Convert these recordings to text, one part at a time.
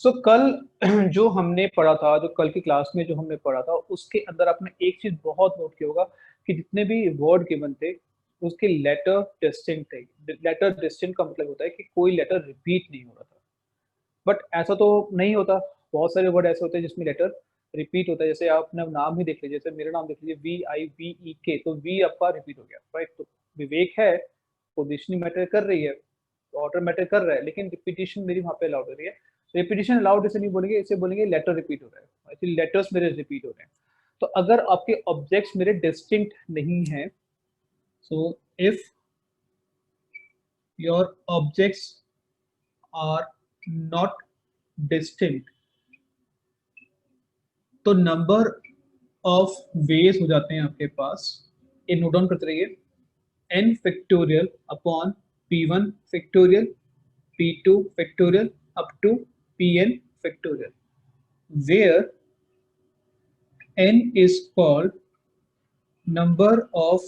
सो कल जो हमने पढ़ा था, जो कल की क्लास में जो हमने पढ़ा था, उसके अंदर आपने एक चीज बहुत नोट किया होगा कि जितने भी वर्ड गिवन थे उसके लेटर डिस्टिंक्ट थे। लेटर डिस्टिंक्ट का मतलब होता है कि कोई लेटर रिपीट नहीं हो रहा था। बट ऐसा तो नहीं होता। बहुत सारे वर्ड ऐसे होते हैं जिसमें लेटर रिपीट होता है। जैसे आप अपना नाम ही देख लीजिए, जैसे मेरा नाम देख लीजिए, VIVEK, तो वी आपका रिपीट हो गया, राइट। तो विवेक है, पोजिशनिंग मैटर कर रही है, ऑर्डर मैटर कर रहा है, लेकिन रिपीटिशन मेरी वहां पे अलाउड हो रही है। रिपीटिशन अलाउड इसे नहीं बोलेंगे, इसे बोलेंगे लेटर रिपीट हो रहा है, एक्चुअली लेटर्स मेरे रिपीट हो रहे हैं। तो अगर आपके ऑब्जेक्ट्स मेरे डिस्टिंक्ट नहीं है, so if your objects are not distinct, तो नंबर ऑफ वेज हो जाते हैं आपके पास। ये नोट डाउन करते रहिए। n factorial upon p1 factorial p2 factorial up to pn factorial, where n is called number of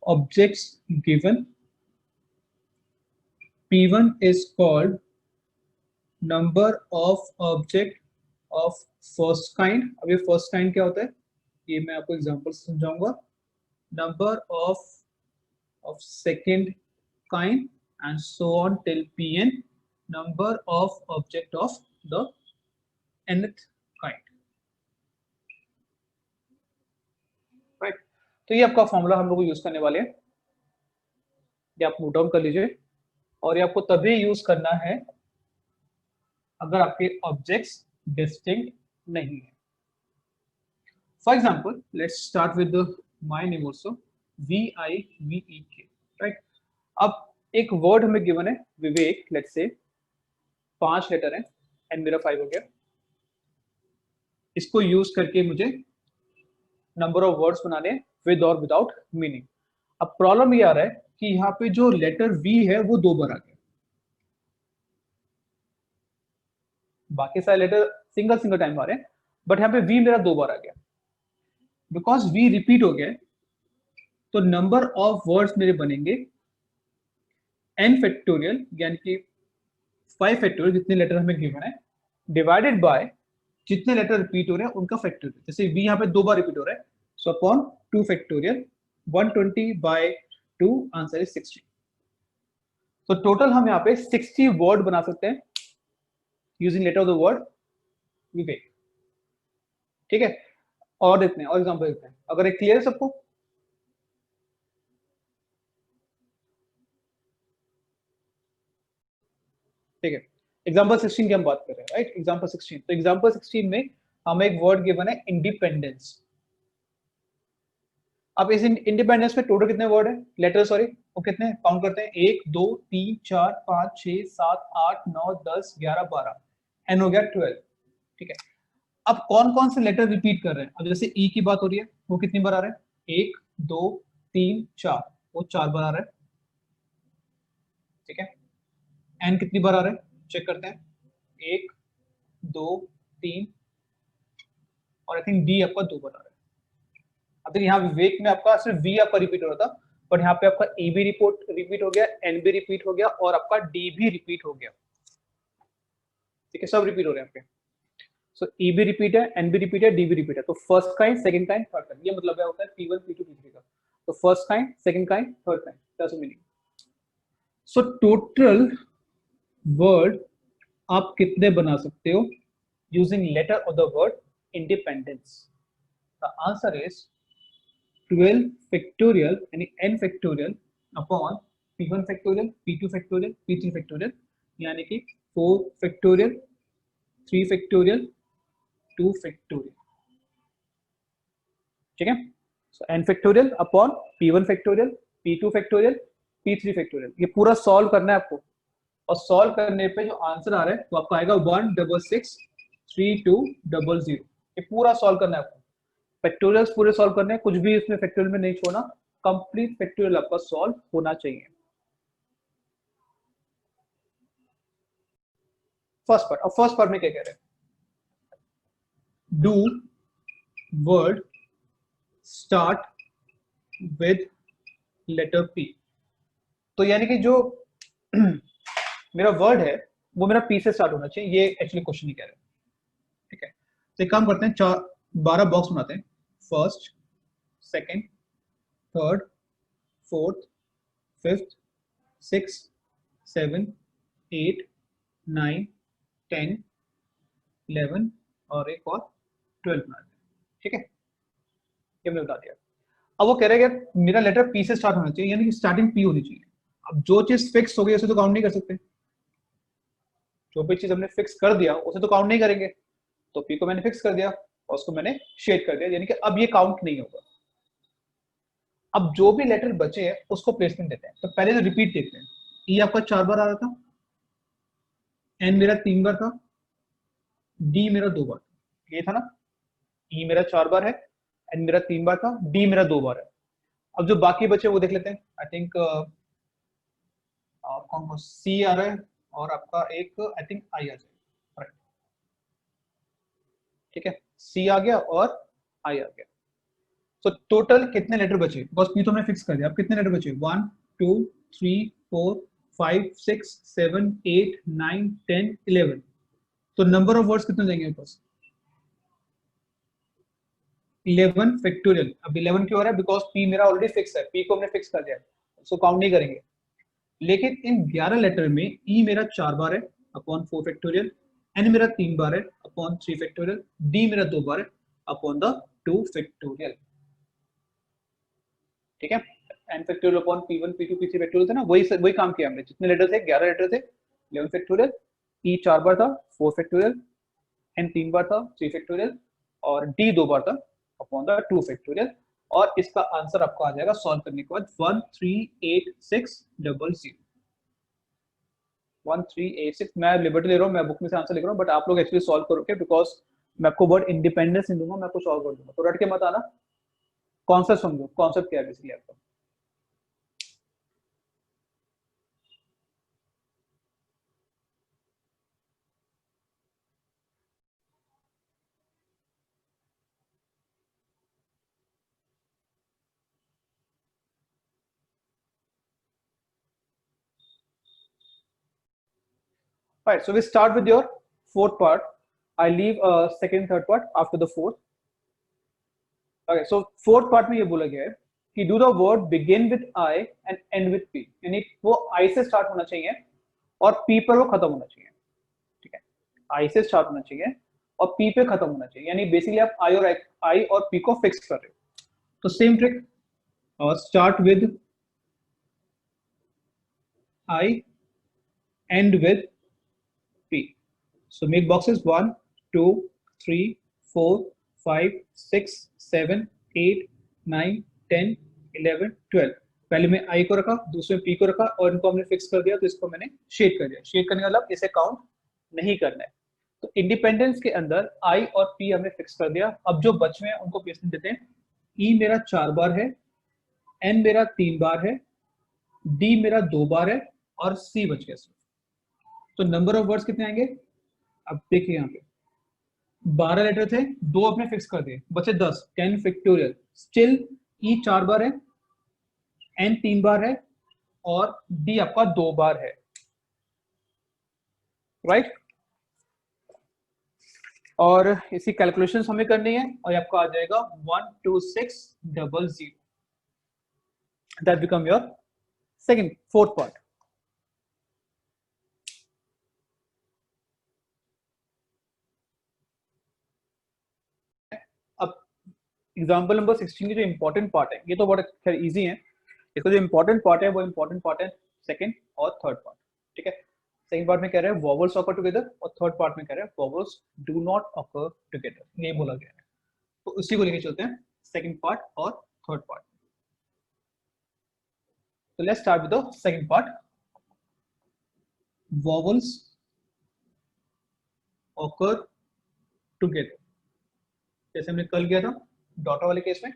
objects given, p1 is called number of object of first kind। अब ये first kind क्या होता है ये मैं आपको एग्जांपल से समझाऊंगा। Number of second kind and so on till pn, number of object of the nth kind, right. तो ये आपका फॉर्मूला हम लोग यूज करने वाले हैं, ये आप नोट डाउन कर लीजिए। और ये आपको तभी यूज करना है अगर आपके ऑब्जेक्ट्स डिस्टिंक्ट नहीं है। For example let's start with my name also, VIVEK, right. अब एक वर्ड हमें गिवन है विवेक, लेट्स से 5 लेटर है एंड मेरा 5 हो गया। इसको यूज करके मुझे नंबर ऑफ वर्ड्स बनाने विद और विदाउट मीनिंग। अब प्रॉब्लम ये आ रहा है कि यहाँ पे जो लेटर V है वो 2 बार आ गया, बाकी सारे लेटर सिंगल सिंगल टाइम आ रहे हैं, बट यहाँ पे V मेरा 2 बार आ गया। बिकॉज V रिपीट हो गया तो नंबर ऑफ वर्ड्स मेरे बनेंगे n फैक्टोरियल, यानी कि 5 फैक्टोरियल जितने लेटर हमें गिवन है, डिवाइडेड बाय जितने लेटर रिपीट हो रहे हैं उनका फैक्टोरियल। जैसे V यहाँ पे 2 बार रिपीट हो रहा है, so upon 2 factorial, 120 by 2, answer is 60। तो टोटल हम यहाँ पे 60 वर्ड बना सकते हैं using letter of the word Vivek, ठीक है। और देखते हैं और एग्जांपल देखते हैं, अगर एक क्लियर है सबको। ठीक है, एग्जांपल 16 की हम बात कर रहे हैं, राइट। एग्जांपल 16, तो एग्जांपल 16 में हमें एक वर्ड गिवन है इंडिपेंडेंस। अब इस इंडिपेंडेंस में टोटल कितने वर्ड है, लेटर सॉरी, वो कितने काउंट करते हैं, 1 2 3 4 5 6 7 8 9 10 11 12, एन हो गया 12, ठीक है। अब कौन कौन से लेटर रिपीट कर रहे हैं, अब जैसे ई की बात हो रही है, वो कितनी बार आ रहा है, 1 2 3 4, वो 4 बार आ रहा है, ठीक है। एन कितनी बार आ रहा है चेक करते हैं, 1 2 3, और आई थिंक डी आपका 2 बार आ रहा है। अब देखिए यहाँ विवेक में आपका सिर्फ वी आपका रिपीट हो रहा था, बट यहाँ पे आपका ई भी रिपीट हो गया, एन भी रिपीट हो गया, और आपका डी भी रिपीट हो गया, ठीक है। सब रिपीट हो रहे हैं आपके। सो ई भी रिपीट है, एन भी रिपीट है, डी भी रिपीट है। तो first kind, second kind, third kind, ये मतलब क्या होता है P1 P2 P3 का। तो first kind, second kind, third kind, that's the meaning. So total word आप कितने बना सकते हो using letter of the word independence? The answer is 12 factorial यानी n factorial upon P1 factorial, P2 factorial, P3 factorial, यानी कि 4 factorial, 3 factorial, 2 factorial, ठीक है। सो n factorial upon P1 factorial, P2 factorial, P3 factorial, ये पूरा solve करना है आपको। और सॉल्व करने पे जो आंसर आ रहा है वो आपका आएगा 1663200, ये पूरा सॉल्व करना है आपको। फैक्टोरियल्स पूरे सॉल्व करने हैं, कुछ भी इसमें फैक्टोरियल में नहीं छोड़ना, कंप्लीट फैक्टोरियल आपका सॉल्व होना चाहिए। फर्स्ट पार्ट, अब फर्स्ट पार्ट में क्या कह रहे हैं, do word start with letter P। तो यानी कि जो मेरा वर्ड है वो मेरा पी से स्टार्ट होना चाहिए, ये एक्चुअली क्वेश्चन नहीं कह रहे। ठीक है, तो एक काम करते हैं, 12 बॉक्स बनाते हैं, first, second, third, fourth, fifth, 6, 7, 8, 9, 10, 11 और एक और 12 बनाते हैं। ठीक है, ये मैंने बता दिया। अब वो कह रहे हैं कि मेरा लेटर पी से स्टार्ट होना चाहिए, यानी कि स्टार्टिंग पी होनी चाहिए। अब जो चीज फिक्स हो गई उसे तो काउंट नहीं कर सकते, जो भी चीज हमने फिक्स कर दिया उसे तो काउंट नहीं करेंगे। तो पी को मैंने फिक्स कर दिया और उसको मैंने शेड कर दिया, यानी कि अब ये काउंट नहीं होगा। अब जो भी लेटर बचे हैं उसको प्लेसमेंट देते हैं। तो पहले तो रिपीट देखते हैं। ई आपका 4 बार आ रहा था, एन मेरा 3 बार था, डी मेरा 2 बार, ये था ना। ई मेरा 4 बार है, एन मेरा 3 बार था, डी मेरा 2 बार है। अब जो बाकी बचे वो देख लेते हैं। आई थिंक और कौन कौन, सी आ रहा है और आपका एक आई थिंक आई आ जाएगा। ठीक है, सी आ गया और आई आ गया। तो टोटल कितने लेटर बचे, बस पी तो हमने फिक्स कर दिया। अब कितने लेटर बचे, 1 2 3 4 5 6 7 8 9 10 11। तो नंबर ऑफ वर्ड्स कितने देंगे बस, 11 फैक्टोरियल। अब 11 क्यों हो रहा है, बिकॉज पी मेरा ऑलरेडी फिक्स है, पी को हमने फिक्स कर दिया, उसको काउंट नहीं करेंगे। लेकिन इन 11 लेटर में ई मेरा 4 बार है अपॉन 4 फैक्टोरियल, एन मेरा 3 बार है अपॉन 3 फैक्टोरियल, डी मेरा 2 बार है अपॉन द 2 फैक्टोरियल। ठीक है, N factorial upon P1 P2 P3 factorial था ना, वही काम किया हमने। जितने लेटर थे 11 लेटर थे, 11 फैक्टोरियल, ई 4 बार था 4 फैक्टोरियल, एन 3 बार था 3 फैक्टोरियल और डी 2 बार था अपॉन द 2 फैक्टोरियल। और इसका आंसर आपको आ जाएगा सॉल्व करने के बाद 138600। 1386। मैं लिबर्टी ले रहा हूँ, मैं बुक में से आंसर लिख रहा हूँ, बट आप लोग एक्चुअली सॉल्व करोगे, बिकॉज मैं आपको वर्ड इंडिपेंडेंस नहीं दूंगा, मैं आपको सॉल्व कर दूंगा। तो रट के मत आना, कॉन्सेप्ट समझो, कॉन्सेप्ट क्या है बेसिकली आपका। Right, so we start with your fourth part. I leave second, third part after the fourth. Okay, so fourth part में ये बोला गया है कि do the word begin with I and end with P, यानी वो I से start होना चाहिए और P पर वो खत्म होना चाहिए। ठीक है, I से स्टार्ट होना चाहिए और P पे खत्म होना चाहिए, यानी बेसिकली आप I और P को फिक्स कर रहे हो। तो same trick, start with I, end with P. So make boxes 1, 2, 3, 4, 5, 6, 7, 8, 9, 10, 11, 12। पहले मैं I को रखा, दूसरे में P को रखा और इनको हमने फिक्स कर दिया, तो इसको मैंने शेड कर दिया। शेड करने का मतलब इसे काउंट नहीं करना है। तो इंडिपेंडेंस के अंदर I और P हमने फिक्स कर दिया। अब जो बचे हैं उनको प्लेसमेंट देते हैं। E मेरा 4 बार है, N मेरा 3 बार है, D मेरा 2 बार है और C बच गया। तो नंबर ऑफ वर्ड्स कितने आएंगे, अब देखिए यहाँ पे 12 लेटर थे, 2 अपने फिक्स कर दिए, बचे 10, 10 फैक्टोरियल। स्टिल ई 4 बार है, एन 3 बार है और डी आपका 2 बार है, राइट। और इसी कैलकुलेशन हमें करनी है और आपका आ जाएगा 12600। That become your second fourth part. अब एग्जाम्पल नंबर 16 की जो इंपॉर्टेंट पार्ट है, ये तो बहुत खैर इजी है, इसका जो इंपॉर्टेंट पार्ट है वो इंपॉर्टेंट पार्ट है सेकंड और थर्ड पार्ट। ठीक है, सेकंड पार्ट में कह रहे हैं वॉवल्स ऑकर टुगेदर और थर्ड पार्ट में कह रहे हैं vowels do not occur together, ये बोला गया है। तो उसी को लेके चलते हैं सेकंड पार्ट और थर्ड पार्ट। तो let's start with the second part, vowels occur together. जैसे हमने कल किया था डॉटर वाले केस में,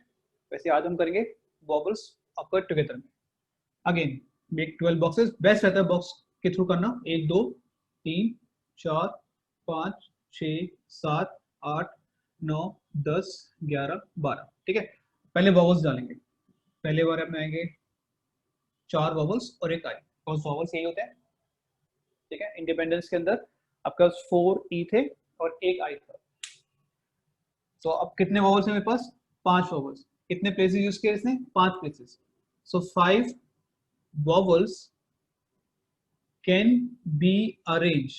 वैसे आज हम करेंगे वॉवल्स ऑकर टुगेदर में। अगेन मेक 12 बॉक्सेस, बेस्ट रहता है बॉक्स के थ्रू करना, 1 2 3 4 5 6 7 8 9 10 11 12। ठीक है, पहले वॉवल्स डालेंगे। पहले बार में आएंगे 4 वॉवल्स और एक आई, बिकॉज वॉवल्स यही होते हैं। ठीक है, इंडिपेंडेंस के अंदर आपके पास 4 ई थे और एक आई था। तो अब कितने वॉवल्स है मेरे पास? 5 वॉवल्स। कितने प्लेसेस यूज किए इसने? 5 places. So 5 vowels can be arrange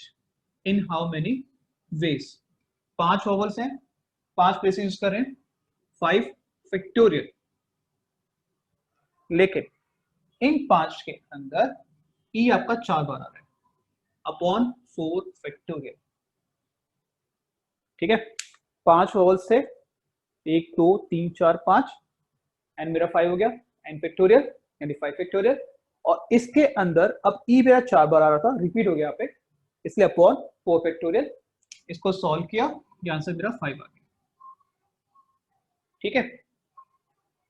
in how many ways? 5 vowels हैं, 5 प्लेसेस यूज कर रहे हैं, 5 फैक्टोरियल। लेकिन इन 5 के अंदर ई आपका 4 बार आ रहा है अपॉन 4 फैक्टोरियल। ठीक है, 5 वॉवल्स से 1 2 3 4 5 एन मेरा 5 हो गया, एन फैक्टोरियल यानी 5 फैक्टोरियल। और इसके अंदर अब ई मेरा 4 बार आ रहा था, रिपीट हो गया यहाँ पे, इसलिए अपॉन 4 फैक्टोरियल। इसको सॉल्व किया, ये आंसर मेरा 5 आ गया। ठीक है,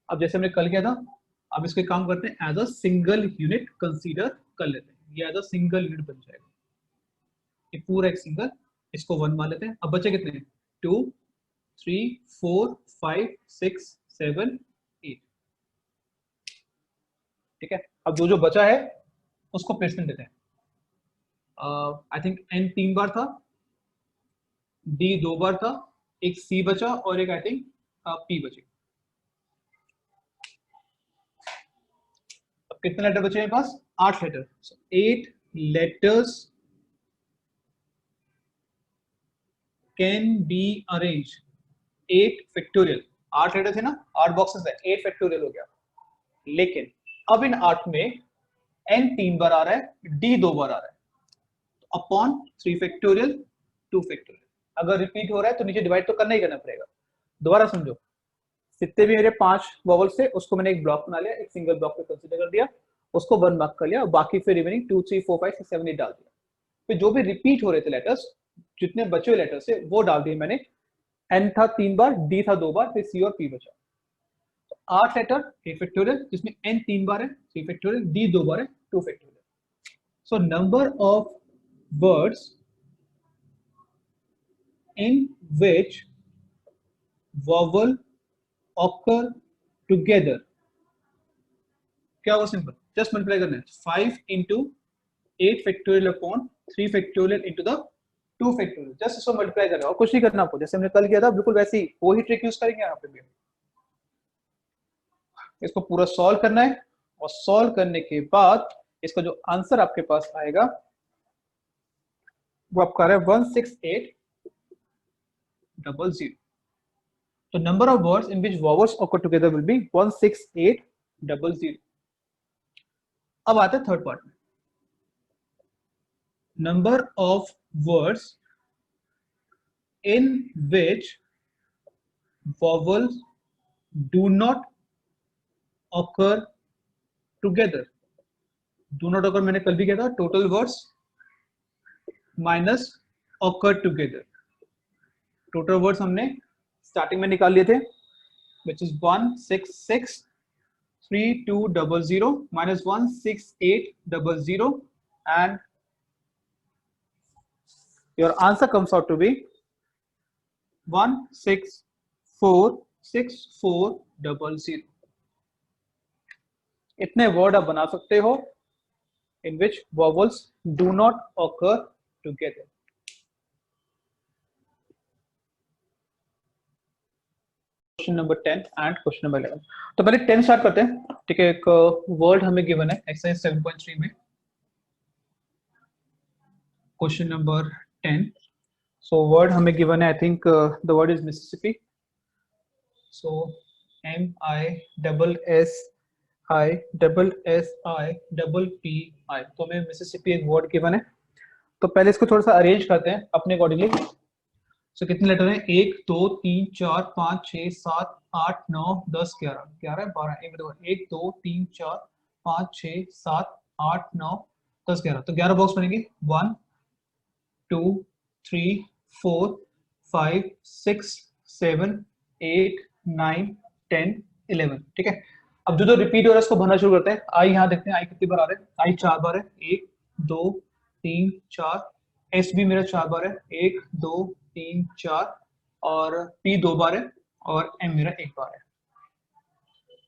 अब जैसे हमने कल किया था, अब इसको काम करते हैं, as a single unit consider कर लेते हैं। ये एज अ सिंगल यूनिट बन जाएगा, ये पूरा एक सिंगल, इसको 1 मान लेते हैं। अब बचे कितने? 2 3 4 5 6 7 8। ठीक है, अब जो जो बचा है उसको प्लेसमेंट देते हैं। आई थिंक एन 3 बार था, डी 2 बार था, एक सी बचा और एक आई थिंक पी बचे। अब कितने लेटर बचे मेरे पास? 8 letter. 8 letters can be arrange 8 factorial. 8 letter थे ना, 8 बॉक्सेस है, 8 फैक्टोरियल हो गया। लेकिन अब इन 8 में एन 3 बार आ रहा है, डी 2 बार आ रहा है, अपॉन 3 फैक्टोरियल 2 फैक्टोरियल। अगर रिपीट हो रहा है तो नीचे डिवाइड तो करना ही करना पड़ेगा। दोबारा समझो, जितने भी मेरे 5 वॉवल्स थे उसको मैंने एक ब्लॉक बना लिया, एक सिंगल ब्लॉक पे कंसीडर कर दिया, उसको 1 मार्क कर लिया, बाकी फिर रिमेनिंग 2 3 4 5 6 7 8 डाल दिया। फिर जो भी रिपीट हो रहे थे लेटर्स, जितने बचे हुए लेटर्स थे वो डाल दिए मैंने। एन था 3 बार, डी था 2 बार, फिर सी और पी बचा। 8 लेटर, ए फैक्टोरियल, जिसमें एन 3 बार है, 3 फैक्टोरियल, डी 2 बार है, 2 factorial. So number of words in which vowel occur together, क्या होगा? सिंपल, जस्ट मल्टीप्लाई करना है। 5 into 8 factorial upon 3 factorial into the 2 factorial. Just इसको मल्टीप्लाई करना है और कुछ नहीं करना आपको, जैसे हमने कल किया था बिल्कुल वैसे ही वही ट्रिक यूज करेंगे यहाँ पे भी। इसको पूरा सॉल्व करना है और सॉल्व करने के बाद इसका जो आंसर आपके पास आएगा वो आपका है 16800। So number of words in which vowels occur together will be 16800. अब आते हैं थर्ड पार्ट में। Number of words in which vowels do not occur together. Do not occur मैंने कल भी किया था, total words minus occur together. Total words हमने स्टार्टिंग में निकाल लिए थे, which is 1663200 minus 16800, and your answer comes out to be 1646400। इतने वर्ड आप बना सकते हो in which vowels do not occur together. Question number 10 and question number 11। तो पहले 10 स्टार्ट करते हैं। ठीक है, एक वर्ड हमें गिवन है एक्सरसाइज 7.3 में, क्वेश्चन नंबर 10। सो वर्ड हमें गिवन है, I think the word is Mississippi. So MISSIPPI, तो हमें मिसिसिपी एक वर्ड गिवन है। तो पहले इसको थोड़ा सा अरेंज करते हैं अपने अकॉर्डिंगली। सो कितने लेटर हैं? 1 2 3 4 5 6 7 8 9 10 11 11 12 1 2 3 4 5 6 7 8 9 10 11, तो 11 बॉक्स बनेंगे। 1 2 3 4 5 6 7 8 9 10 11। ठीक है, अब जो जो रिपीट हो रहा है उसको भरना शुरू करते हैं। आई यहाँ देखते हैं, आई कितनी बार आ रहा है? आई 4 बार है, 1 2 3 4। एस भी मेरा 4 बार है, 1 2 3 4, और पी 2 बार है, और एम मेरा 1 बार है।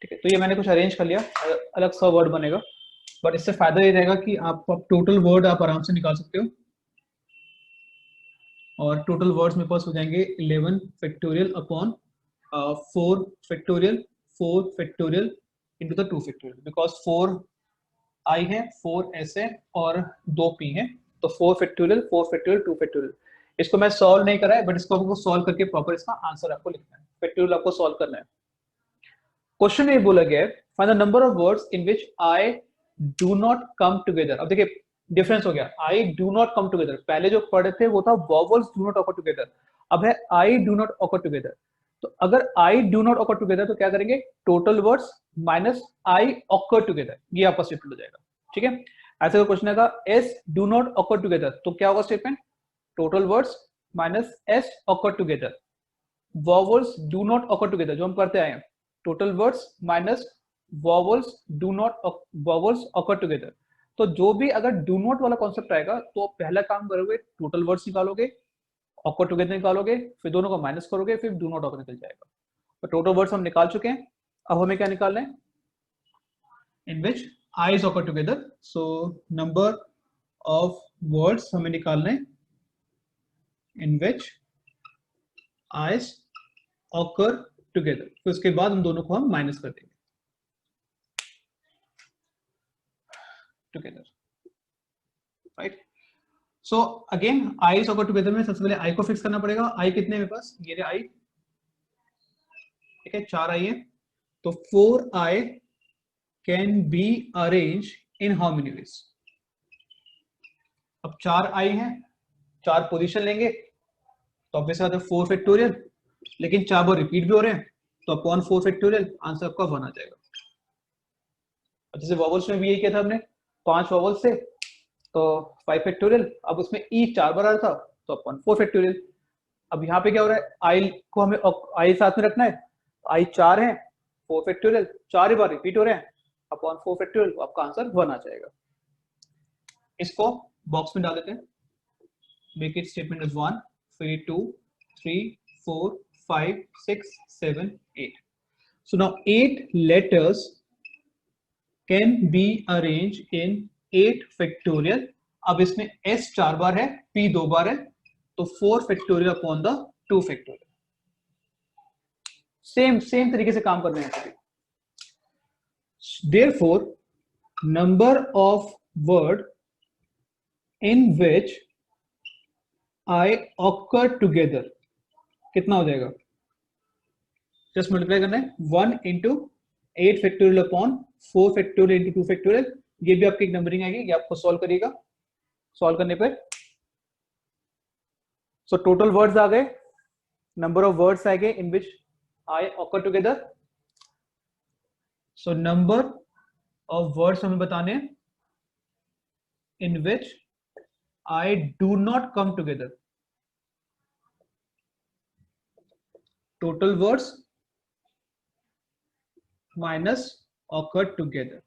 ठीक है, तो ये मैंने कुछ अरेंज कर लिया, अलग सा वर्ड बनेगा। बट इससे फायदा ये रहेगा कि आप टोटल वर्ड आप आराम से निकाल सकते हो, और टोटल वर्ड्स मेरे पास हो जाएंगे 11 factorial upon 4 factorial 4 factorial into the 2 factorial, because 4 आई है, 4 एस है और 2 पी है, तो 4 फैक्टोरियल 4 फैक्टोरियल 2 फैक्टोरियल। इसको मैं सॉल्व नहीं करा है, बट इसको आपको सॉल्व करके प्रॉपर इसका आंसर आपको लिखना है, फैक्टोरियल आपको सॉल्व करना है। क्वेश्चन में बोला गया है find the number of words in which I do not come together. अब देखिए डिफरेंस हो गया, आई डू नॉट कम टुगेदर, पहले जो पढ़े थे वो था vowels do not occur together, अब है आई डू नॉट ऑकर टुगेदर। तो अगर आई डू नॉट ऑकर टुगेदर तो क्या करेंगे, टोटल वर्ड्स माइनस आई ऑकर टुगेदर, ये आपका स्टेटमेंट हो जाएगा, ठीक है। ऐसे का क्वेश्चन आएगा S do not occur together, तो क्या होगा statement, total words minus S occur together. Vowels do not occur together जो हम करते आए हैं, total words minus vowels do not vowels occur together. तो जो भी अगर डू नॉट वाला कॉन्सेप्ट आएगा तो पहला काम करोगे टोटल वर्ड्स निकालोगे, ऑकर टुगेदर निकालोगे, फिर दोनों को माइनस करोगे, फिर डू नॉट ऑकर निकल जाएगा। तो टोटल वर्ड्स हम निकाल चुके हैं, अब हमें क्या निकालना है, in which I is occur together. So number of words हमें निकालना है in which I's occur together, फिर उसके बाद उन दोनों को हम माइनस कर देंगे together, right. So again I is occur together में सबसे पहले आई को फिक्स करना पड़ेगा। आई कितने मेरे पास, ये आई, ठीक है, 4 आई है, तो 4 I can be arrange in how many ways. अब 4 आई है, 4 पोजीशन लेंगे तो ऑब्वियस बात है 4 फैक्टोरियल, लेकिन 4 बार रिपीट भी हो रहे हैं तो अपॉन 4 फैक्टोरियल आंसर आपका 1 आ जाएगा। जैसे वॉवल्स में भी यही किया था हमने, 5 वॉवल्स से तो 5 फैक्टोरियल, अब उसमें ई 4 बार आ रहा था तो अपॉन 4 फैक्टोरियल। अब यहाँ पे क्या हो रहा है, आई को हमें आई साथ में रखना है, आई 4 है, 4 फैक्टोरियल 4 बार रिपीट हो रहे हैं अपॉन 4 फैक्टोरियल, तो आपका आंसर 1 आ जाएगा। इसको बॉक्स में डाल देते हैं, मेक इट स्टेटमेंट इज 1, फिर 2 3 4 5 6 7 8। So now 8 letters can be arranged in 8 factorial। अब इसमें s 4 बार है, p 2 बार है, तो 4 factorial upon the 2 factorial। Same तरीके से काम कर रहे हैं। Therefore number of word in which I occur together कितना हो जाएगा, जस्ट मल्टीप्लाई करना है, 1 into 8 factorial upon 4 factorial into 2 factorial, ये भी आपकी एक नंबरिंग आएगी, ये आपको सॉल्व करिएगा। सॉल्व करने पर सो टोटल वर्ड्स आ गए, नंबर ऑफ वर्ड्स आ गए in which I occur together. So number of words हमें बताने हैं in which I do not come together, total words minus occur together.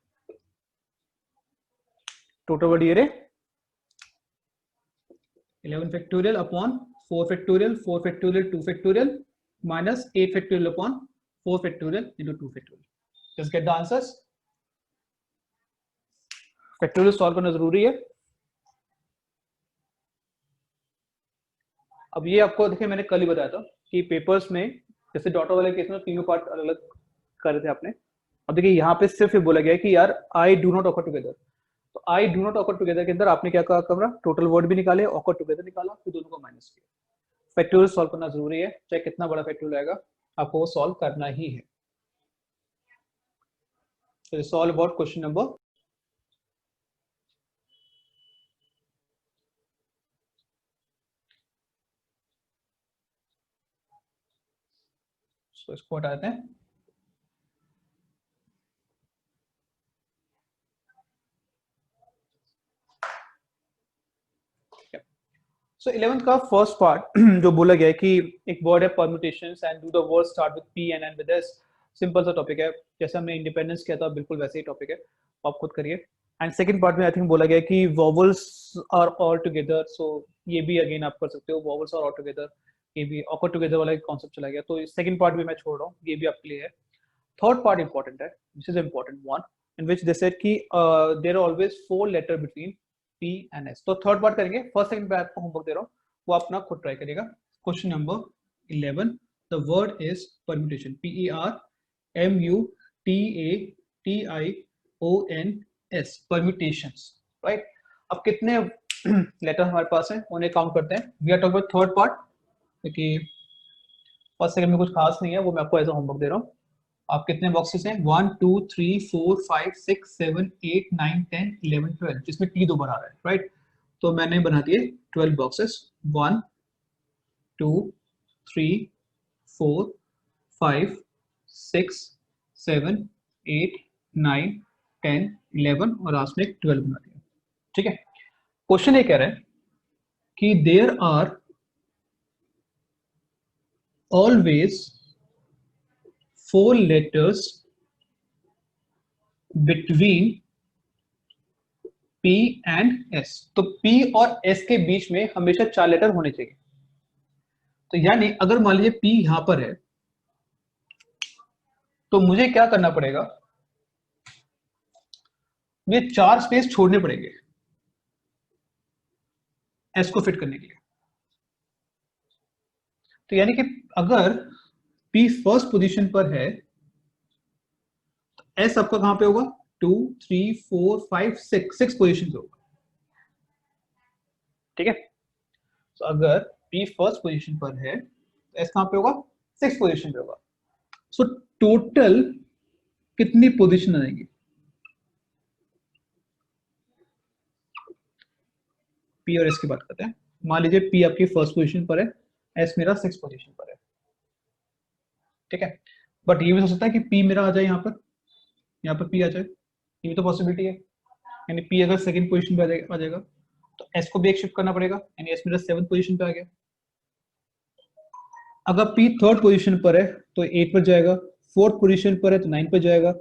Total word ये रहे 11 factorial upon 4 factorial 4 factorial 2 factorial minus 8 factorial upon 4 factorial into 2 factorial. Just get the answers. Factorial solve करना जरूरी है। अब ये आपको देखिए मैंने कल ही बताया था कि पेपर्स में जैसे डॉटर वाले केस में तीनों पार्ट अलग अलग कर रहे थे आपने। अब देखिए यहाँ पे सिर्फ ये बोला गया है कि यार I do not occur together, तो I do not occur together के अंदर आपने क्या करा, टोटल वर्ड भी निकाले, ऑकर टुगेदर निकाला, फिर दोनों को माइनस किया। फैक्टोरियल सॉल्व करना जरूरी है, चाहे कितना बड़ा फैक्टोरियल आएगा आपको वो सॉल्व करना ही है। So it's all about question number 11। इसको हटा देते हैं। सो 11th का फर्स्ट पार्ट जो बोला गया है कि एक वर्ड है permutations and do the word start with P and and with S. Simple सा टॉपिक है, जैसे हमने इंडिपेंडेंस किया था बिल्कुल वैसे ही टॉपिक है, आप खुद करिए। एंड सेकंड पार्ट में आई थिंक बोला गया कि वॉवल्स आर ऑल टुगेदर, सो ये भी अगेन आप कर सकते हो, वॉवल्स आर ऑल टुगेदर, ये भी ऑकर टुगेदर वाला कॉन्सेप्ट चला गया, तो सेकंड पार्ट भी मैं छोड़ रहा हूँ, ये भी आपके लिए है। थर्ड पार्ट इंपॉर्टेंट है, this is important one, in which they said कि there are always 4 letter between P and S. तो थर्ड पार्ट करेंगे, फर्स्ट सेकंड पे आपको होमवर्क दे रहा हूँ, वो अपना खुद ट्राई करिएगा। Question number 11, the word is permutation, PERMUTATIONS, permutations, right. अब कितने लेटर हमारे पास है उन्हें काउंट करते हैं। We are talking about third part, क्योंकि फर्स्ट सेकंड में कुछ खास नहीं है, वो मैं आपको एज अ होमवर्क दे रहा हूँ। आप कितने बॉक्सेस हैं, 1 2 3 4 5 6 7 8 9 10 11 12, जिसमें टी 2 बार आ रहा है, राइट। तो मैंने बना दिए 12 बॉक्सेस, 1 2 3 4 5 6 7 8 9 10 11 और लास्ट में 12 बना दिया, ठीक है। क्वेश्चन ये कह रहा है कि there are always 4 letters between P and S। तो P और S के बीच में हमेशा 4 लेटर होने चाहिए। तो यानी अगर मान लीजिए P यहां पर है, तो मुझे क्या करना पड़ेगा, मुझे 4 स्पेस छोड़ने पड़ेंगे S को फिट करने के लिए। तो यानी कि अगर P फर्स्ट पोजीशन पर है, तो S आपका कहां पे होगा, 2 3 4 5 6 पोजीशन पे होगा, ठीक है। तो अगर P फर्स्ट पोजीशन पर है तो S कहां पे होगा, 6 पोजीशन पे होगा। सो टोटल कितनी पोजीशन आएंगी, P और S की बात करते हैं। मान लीजिए P आपकी फर्स्ट पोजीशन पर है, S मेरा 6 पोजीशन पर है, ठीक है। बट ये भी हो सकता है कि P मेरा आ जाए यहाँ पर P आ जाए, ये भी तो पॉसिबिलिटी है। यानी P अगर सेकंड पोजीशन पे आ जाएगा तो S को भी एक शिफ्ट करना पड़ेगा, यानी S मेरा 7th पोजीशन पे आ गया। अगर P थर्ड पोजीशन पर है तो 8 पर जाएगा, फोर्थ पोजीशन पर है तो 9 पर जाएगा,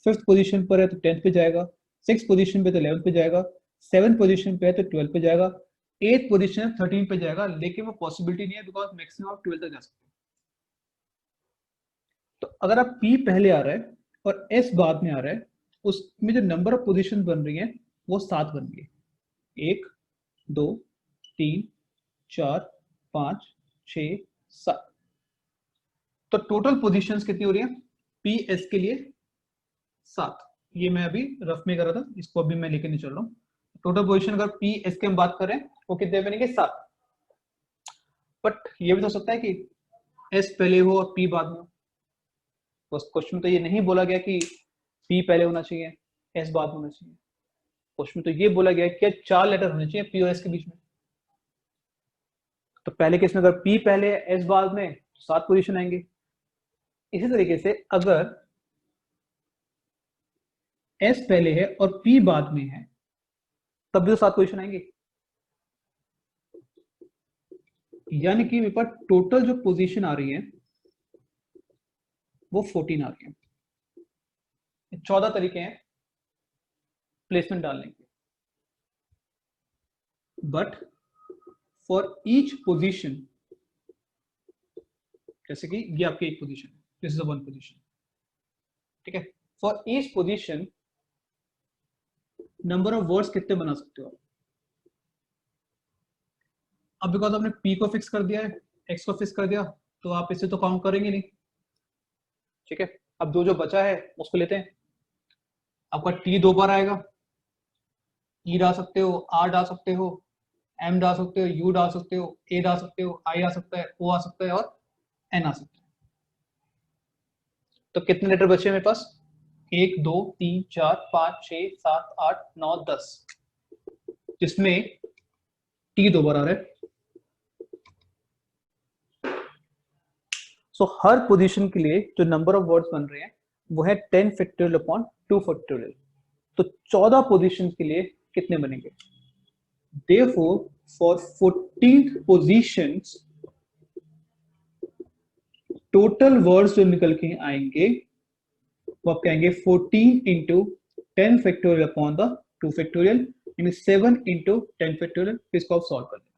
फिफ्थ पोजीशन पर है तो 10th पे जाएगा, सिक्स पोजीशन पे तो 11th पे जाएगा, सेवंथ पोजीशन पे है तो 12th पे जाएगा, एथ पोजीशन 13 पे जाएगा, लेकिन वो पॉसिबिलिटी नहीं है बिकॉज मैक्सिमम आप 12 तक जा सकते हैं। तो अगर आप P पहले आ रहा है और S बाद में आ रहा है, उसमें जो नंबर ऑफ पोजीशन बन रही है वो 7 बन रही है, 1 2 3 4 5 6 7। तो टोटल पोजीशंस कितनी हो रही है P S के लिए, 7। ये मैं अभी रफ में कर रहा था, इसको अभी मैं लेके नहीं चल रहा हूँ। टोटल पोजीशन अगर P S की हम बात करें वो कितने बनेंगे, 7। बट ये भी तो हो सकता है कि S पहले हो और P बाद में हो। बस क्वेश्चन तो ये नहीं बोला गया कि P पहले होना चाहिए S बाद में होना चाहिए, क्वेश्चन तो ये बोला गया कि 4 लेटर होने चाहिए P और S के बीच में। तो पहले केस में अगर P पहले S बाद में तो 7 पोजीशन आएंगे। इसी तरीके से अगर S पहले है और P बाद में है तब भी तो 7 पोजीशन आएंगे। यानी कि मेरे पास टोटल जो पोजीशन आ रही है वो 14 आ रही है। 14 तरीके हैं प्लेसमेंट डालने के, बट फॉर ईच पोजीशन, जैसे कि ये आपकी एक पोजीशन है, दिस इज वन पोजीशन, ठीक है। For each position number of words कितने बना सकते हो आप। अब बिकॉज आपने P को फिक्स कर दिया है, X को फिक्स कर दिया, तो आप इसे तो काउंट करेंगे नहीं, ठीक है। अब जो बचा है उसको लेते हैं। आपका T 2 बार आएगा, E डाल सकते हो, R डाल सकते हो, M डाल सकते हो, U डाल सकते हो, A डाल सकते हो, I आ सकता है, O आ सकता है और N आ सकता है। तो कितने लेटर बचे मेरे पास, 1 2 3 4 5 6 7 8 9 10, जिसमें T 2 बार आ रहा है। सो हर पोजीशन के लिए जो नंबर ऑफ वर्ड्स बन रहे हैं वो है 10 फैक्टोरियल अपॉन 2 फैक्टोरियल। तो 14 पोजीशन के लिए कितने बनेंगे, therefore for 14th positions total words जो निकल के आएंगे वो आप कहेंगे 14 into 10 factorial upon the 2 factorial, यानी 7 इंटू 10 फैक्टोरियल। इसको आप सॉल्व कर देना,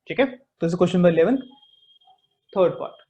ठीक है। तो क्वेश्चन नंबर 11 थर्ड पार्ट।